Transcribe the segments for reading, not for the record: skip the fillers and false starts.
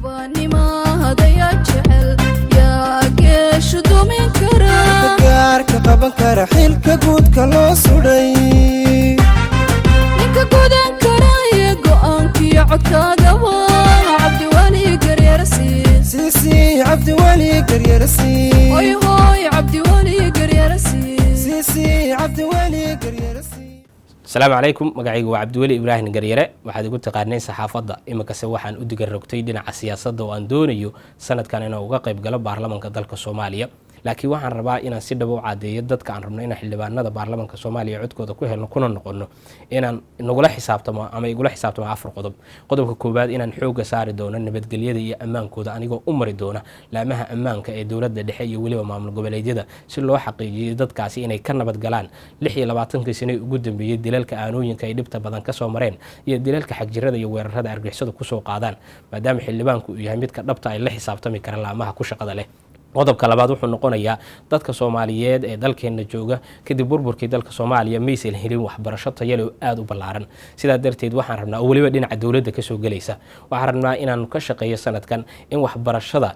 قباني ما هذا يا جعل يا قيش دومين كرا كارك قبان كرا حيلك قود كلا سوداي نك قودان كرا يقوانك يعدك قبا عبد ولي قرير سيسي عبد ولي قرير هوي هوي عبد ولي قرير سيسي عبد ولي قرير السلام عليكم مقعيق وعبد ولي إبراهيم قريرة waxaad igu taqaaneen saxaafadda imakase waxaan u diga rogtay dhinaca siyaasadda oo aan doonayo sanadkan inaan uga qayb galo baarlamaanka dalka Soomaaliya laakiin waxaan rabaa inaan si dhab u cadeeyo dadka aan rabno in xildhibaanada baarlamaanka Soomaaliya codkooda ku helno kuna noqono inaan nagula xisaabtamo ama igula xisaabtamo afar qodob qodobka koobaad inaan xooga saari doono nabadgelyada iyo ammaankooda anigoo u mari doona laamaha ammaanka ee dawladda dhexe iyo waliba maamul goboleedyada si loo xaqiijiyo dadkaasi inay ka nabad galaan 26 sano ugu dambeeyay dilalka aanooyinka ay dhibta badan ka soo mareen iyo dilalka xagjirada iyo weerarada argagixisada ku soo qaadaan maadaama xildhibaanku uu yahay mid ka dhabta ay la xisaabtami karaan laamaha ku shaqada leh qodobka labaad wuxuu noqonayaa dadka Soomaaliyeed ee dalkeena jooga kadib burburkii dalka Soomaaliya maysan helin waxbarasho tayo leh oo aad u ballaaran sidaa darteed waxaan rabnaa waliba dhinaca dawladda ka soo galaysa waxaan rabnaa inaan ka shaqeeyo sanadkan in waxbarashada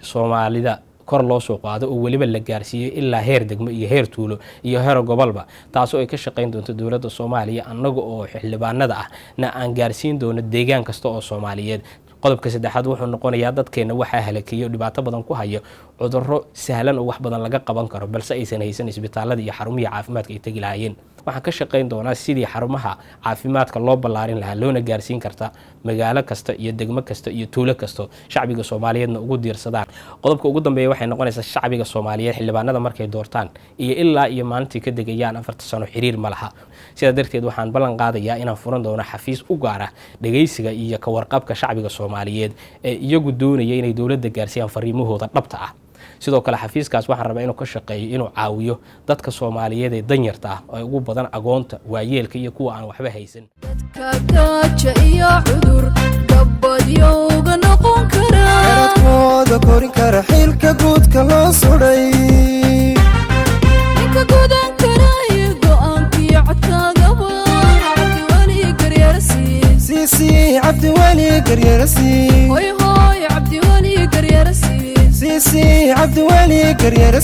Soomaalida kor loo soo qaado oo waliba la gaarsiiyo ilaa heer degmo iyo heer tuulo iyo heer gobolba taasoo ay ka shaqeyn doonto dawladda Soomaaliya anaga oo xildhibaanada ah na aan gaarsiin doono deegaan kasta oo Soomaaliyeed qodobka saddexaad wuxuu noqonayaa dadkeena waxa halakeeyo dhibaato badan ku haya cudurro sahlan oo wax badan laga qaban karo balse aysan haysan isbitaalada iyo xarumaha caafimaadka ay tagi lahaayeen waxaan ka shaqeyn doonaa sidii xarumaha caafimaadka loo ballaarin lahaa loona gaarsiin karta magaalo kasta iyo degmo kasta iyo tuulo kasta shacbiga Soomaaliyeedna ugu diirsadaan qodobka ugu dambeeya waxay noqonaysaa shacbiga Soomaaliyeed xildhibaanada markay doortaan iyo ilaa iyo maalintii ka degayaan 4 sano xiriir ma laha sida darteed waxaan ballan qaadayaa inaan furan doono xafiis u gaar ah dhageysiga iyo ka warqabka shacbiga Soomaaliyeed ee iyagu doonaya inay dawladda gaarsiiyaan fariimahooda dhabta ah sidoo kale xafiiskaas waxaan rabaa inuu ka shaqeeyo inuu caawiyo dadka Soomaaliyeed ee danyarta ah oo ugu badan agoonta waayeelka iyo kuwa aan waxba haysan dadka gaaja iyo cudur gabadhiyowga noqon kara dadkooda korin kara xilka guudka loo sudhay ninka gudan kara go'aanki codkaagaba cabdi wali garyeer سيسي عبد ولي قرير هوي هوي cabdi wali garyeer سيسي عبد ولي قرير